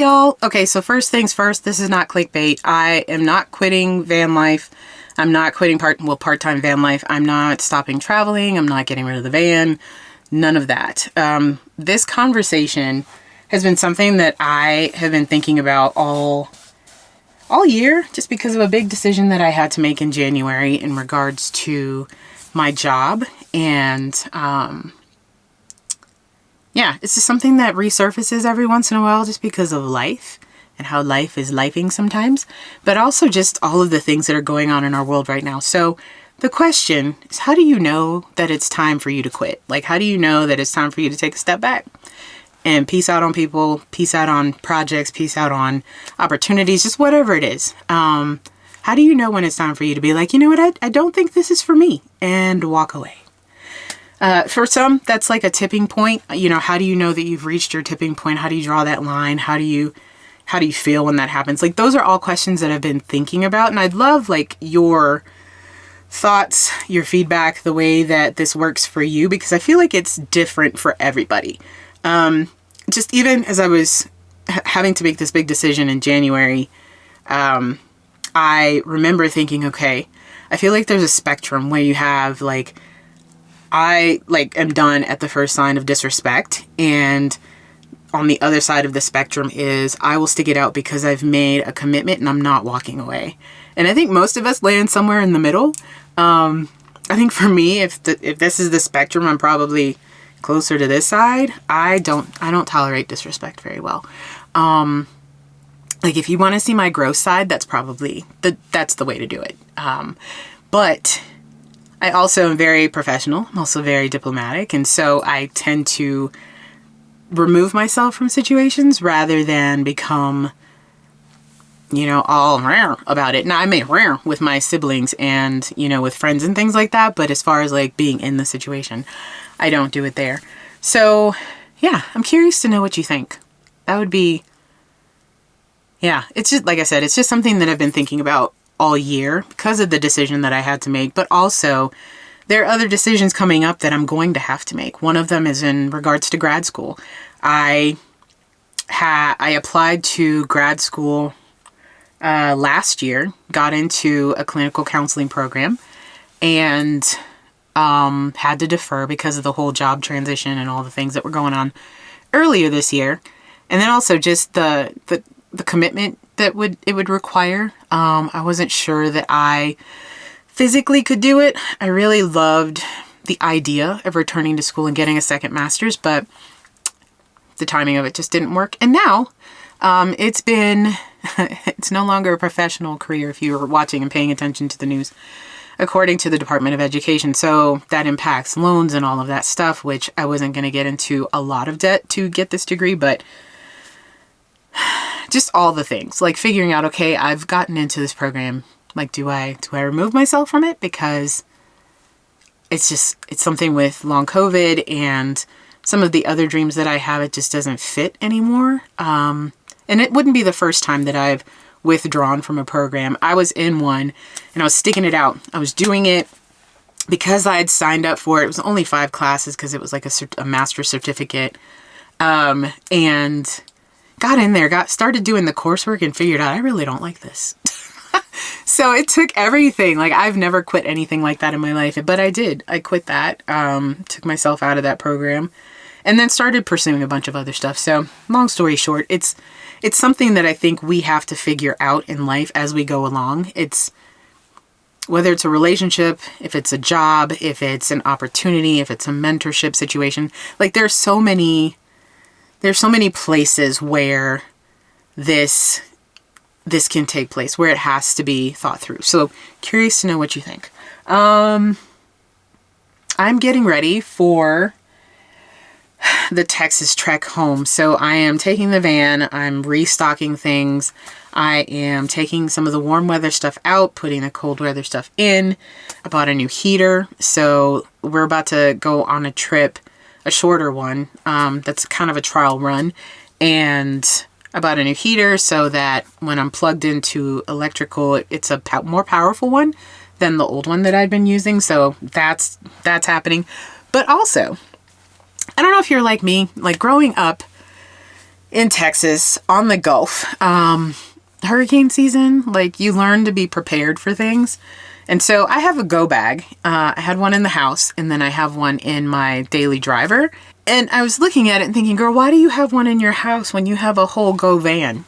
y'all. Okay, so first things first, this is not clickbait. I am not quitting van life. I'm not quitting part-time van life. I'm not stopping traveling. I'm not getting rid of the van. None of that. This conversation has been something that I have been thinking about all year, just because of a big decision that I had to make in January in regards to my job. And yeah, it's just something that resurfaces every once in a while just because of life and how life is lifing sometimes, but also just all of the things that are going on in our world right now. So the question is, how do you know that it's time for you to quit? Like, how do you know that it's time for you to take a step back and peace out on people, peace out on projects, peace out on opportunities, just whatever it is? How do you know when it's time for you to be like, you know what, I don't think this is for me, and walk away? For some, that's like a tipping point. You know, how do you know that you've reached your tipping point? How do you draw that line? How do you feel when that happens? Like, those are all questions that I've been thinking about, and I'd love like your thoughts, your feedback, the way that this works for you, because I feel like it's different for everybody. Just even as I was having to make this big decision in January, I remember thinking, okay, I feel like there's a spectrum where you have like, I like am done at the first sign of disrespect, and on the other side of the spectrum is I will stick it out because I've made a commitment and I'm not walking away. And I think most of us land somewhere in the middle. I think for me, if this is the spectrum, I'm probably closer to this side. I don't tolerate disrespect very well. Like, if you want to see my growth side, that's probably that's the way to do it. But I also am very professional. I'm also very diplomatic. And so I tend to remove myself from situations rather than become, you know, all rare about it. Now, I may rare with my siblings and, you know, with friends and things like that. But as far as like being in the situation, I don't do it there. So yeah, I'm curious to know what you think. That would be, yeah, it's just, like I said, it's just something that I've been thinking about all year because of the decision that I had to make, but also there are other decisions coming up that I'm going to have to make. One of them is in regards to grad school. I applied to grad school last year, got into a clinical counseling program, and had to defer because of the whole job transition and all the things that were going on earlier this year. And then also just the commitment that it would require. I wasn't sure that I physically could do it. I really loved the idea of returning to school and getting a second master's, but the timing of it just didn't work. And now it's no longer a professional career if you were watching and paying attention to the news, according to the Department of Education. So that impacts loans and all of that stuff, which I wasn't going to get into a lot of debt to get this degree, but just all the things, like figuring out, okay, I've gotten into this program. Like, do I remove myself from it? Because it's something with long COVID and some of the other dreams that I have, it just doesn't fit anymore. And it wouldn't be the first time that I've withdrawn from a program. I was in one and I was sticking it out. I was doing it because I had signed up for it. It was only 5 classes because it was like a master's certificate. And got in there, started doing the coursework and figured out I really don't like this. So it took everything. Like, I've never quit anything like that in my life, but I did. I quit that, took myself out of that program, and then started pursuing a bunch of other stuff. So long story short, it's something that I think we have to figure out in life as we go along. It's whether it's a relationship, if it's a job, if it's an opportunity, if it's a mentorship situation. Like, there's so many places where this can take place, where it has to be thought through. So curious to know what you think. I'm getting ready for the Texas trek home. So I am taking the van, I'm restocking things. I am taking some of the warm weather stuff out, putting the cold weather stuff in. I bought a new heater. So we're about to go on a trip, a shorter one. That's kind of a trial run. And I bought a new heater so that when I'm plugged into electrical, it's a more powerful one than the old one that I'd been using. So that's happening. But also, I don't know if you're like me, like growing up in Texas on the Gulf. Hurricane season, like you learn to be prepared for things. And so I have a go bag. I had one in the house and then I have one in my daily driver. And I was looking at it and thinking, girl, why do you have one in your house when you have a whole go van?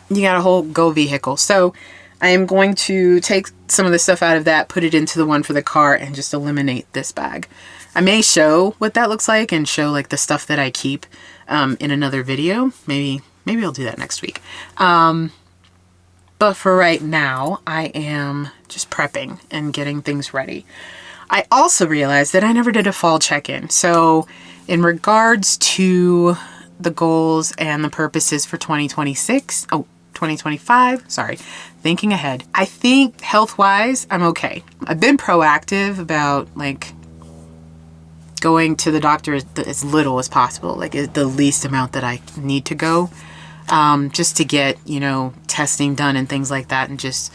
You got a whole go vehicle. So I am going to take some of the stuff out of that, put it into the one for the car, and just eliminate this bag. I may show what that looks like and show like the stuff that I keep in another video. Maybe I'll do that next week. But for right now, I am just prepping and getting things ready. I also realized that I never did a fall check-in. So in regards to the goals and the purposes for 2025, sorry, thinking ahead. I think health-wise, I'm okay. I've been proactive about like going to the doctor as little as possible, like the least amount that I need to go. Just to get, testing done and things like that and just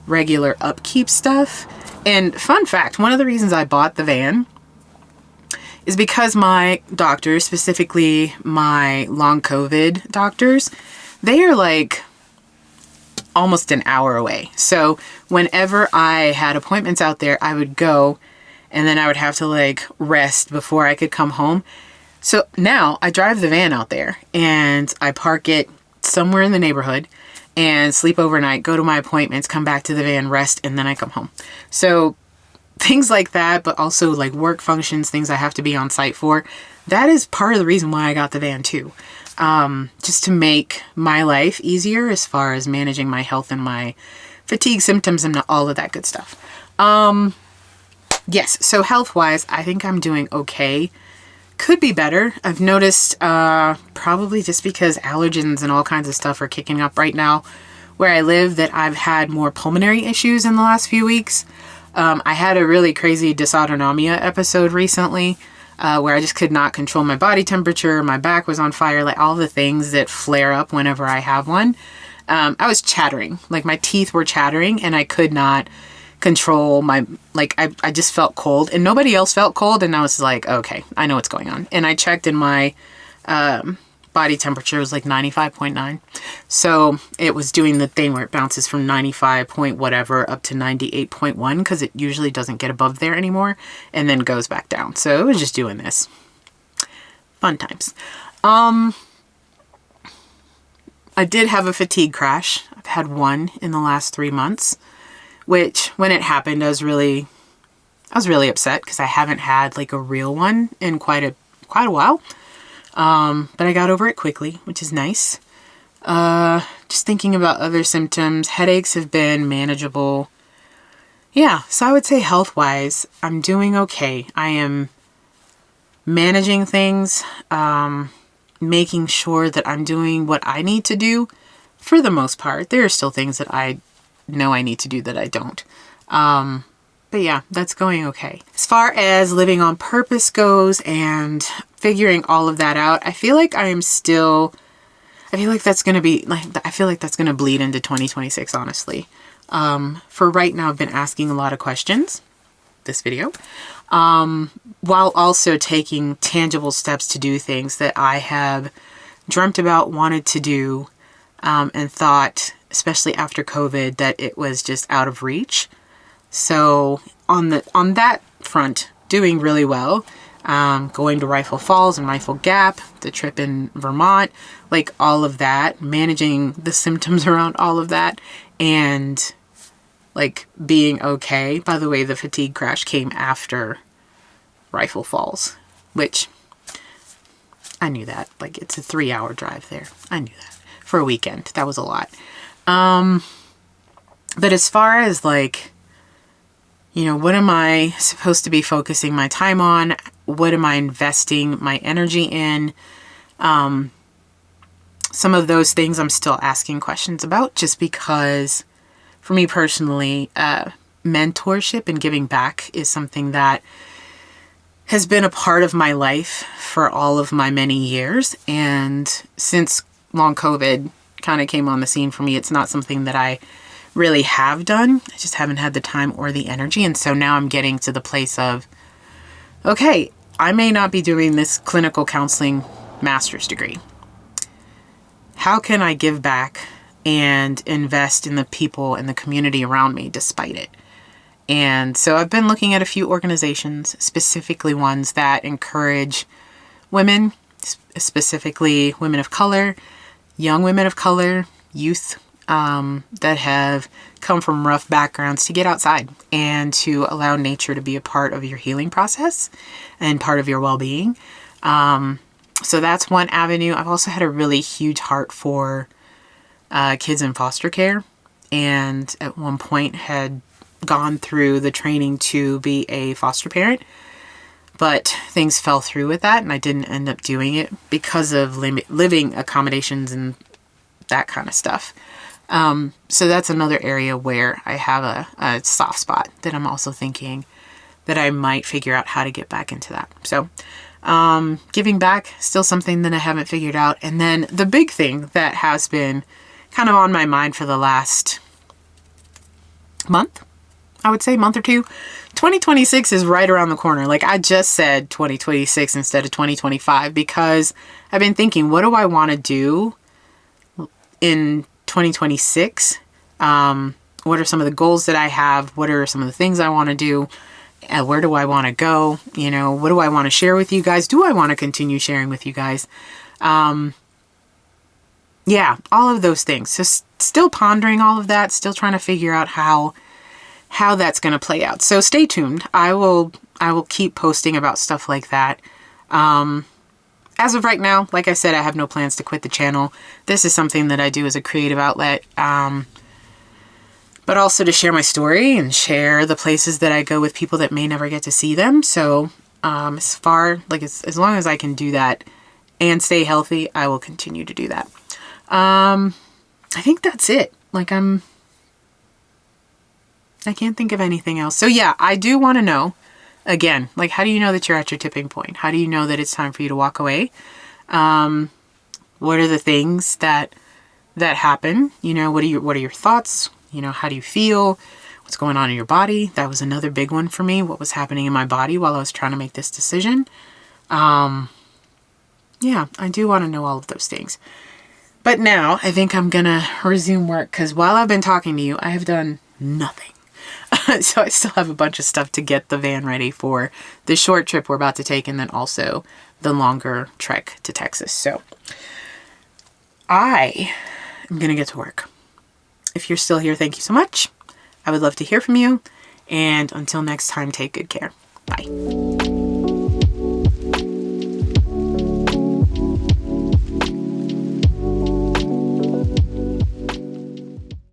regular upkeep stuff. And fun fact, one of the reasons I bought the van is because my doctors, specifically my long COVID doctors, they are like almost an hour away. So whenever I had appointments out there, I would go and then I would have to like rest before I could come home. So now I drive the van out there and I park it somewhere in the neighborhood and sleep overnight, go to my appointments, come back to the van, rest, and then I come home. So things like that, but also like work functions, things I have to be on site for. That is part of the reason why I got the van too. Just to make my life easier as far as managing my health and my fatigue symptoms and all of that good stuff. Yes, so health-wise, I think I'm doing okay. Could be better. I've noticed probably just because allergens and all kinds of stuff are kicking up right now where I live that I've had more pulmonary issues in the last few weeks. I had a really crazy dysautonomia episode recently where I just could not control my body temperature. My back was on fire, like all the things that flare up whenever I have one. I was chattering, like my teeth were chattering and I could not control my, like I just felt cold and nobody else felt cold. And I was like, okay, I know what's going on. And I checked and my body temperature was like 95.9. So it was doing the thing where it bounces from 95 point whatever up to 98.1 because it usually doesn't get above there anymore and then goes back down. So it was just doing this. Fun times. I did have a fatigue crash. I've had one in the last 3 months. Which, when it happened, I was really upset because I haven't had like a real one in quite a while. But I got over it quickly, which is nice. Just thinking about other symptoms, headaches have been manageable. Yeah, so I would say health-wise, I'm doing okay. I am managing things, making sure that I'm doing what I need to do for the most part. There are still things that I know I need to do that I don't. But yeah, that's going okay. As far as living on purpose goes and figuring all of that out, I feel like that's going to bleed into 2026, honestly. For right now, I've been asking a lot of questions, this video, while also taking tangible steps to do things that I have dreamt about, wanted to do, and thought, especially after COVID, that it was just out of reach. So on that front, doing really well. Going to Rifle Falls and Rifle Gap, the trip in Vermont, like all of that, managing the symptoms around all of that, and like being okay. By the way, the fatigue crash came after Rifle Falls, which I knew that. Like it's a 3-hour drive there. I knew that. For a weekend. That was a lot. But as far as like, what am I supposed to be focusing my time on? What am I investing my energy in? Some of those things I'm still asking questions about just because for me personally, mentorship and giving back is something that has been a part of my life for all of my many years. And since long COVID kind of came on the scene for me, it's not something that I really have done. I just haven't had the time or the energy. And so now I'm getting to the place of, okay, I may not be doing this clinical counseling master's degree, how can I give back and invest in the people and the community around me despite it? And so I've been looking at a few organizations, specifically ones that encourage women, specifically women of color, young women of color, youth, that have come from rough backgrounds, to get outside and to allow nature to be a part of your healing process and part of your well-being. So that's one avenue. I've also had a really huge heart for kids in foster care, and at one point had gone through the training to be a foster parent, but things fell through with that and I didn't end up doing it because of living accommodations and that kind of stuff. So that's another area where I have a soft spot that I'm also thinking that I might figure out how to get back into that. So giving back, still something that I haven't figured out. And then the big thing that has been kind of on my mind for the last month, I would say month or two, 2026 is right around the corner. Like, I just said 2026 instead of 2025 because I've been thinking, what do I want to do in 2026? What are some of the goals that I have? What are some of the things I want to do? Where do I want to go? You know, what do I want to share with you guys? Do I want to continue sharing with you guys? Yeah, all of those things. So still pondering all of that, still trying to figure out how that's going to play out. So stay tuned. I will keep posting about stuff like that. As of right now, like I said, I have no plans to quit the channel. This is something that I do as a creative outlet, but also to share my story and share the places that I go with people that may never get to see them. So as long as I can do that and stay healthy, I will continue to do that. I think that's it. I can't think of anything else. So yeah, I do want to know, again, like, how do you know that you're at your tipping point? How do you know that it's time for you to walk away? What are the things that happen? You know, what are your thoughts? You know, how do you feel? What's going on in your body? That was another big one for me. What was happening in my body while I was trying to make this decision? Yeah, I do want to know all of those things. But now I think I'm going to resume work because while I've been talking to you, I have done nothing. So I still have a bunch of stuff to get the van ready for the short trip we're about to take and then also the longer trek to Texas. So I am going to get to work. If you're still here, thank you so much. I would love to hear from you. And until next time, take good care. Bye.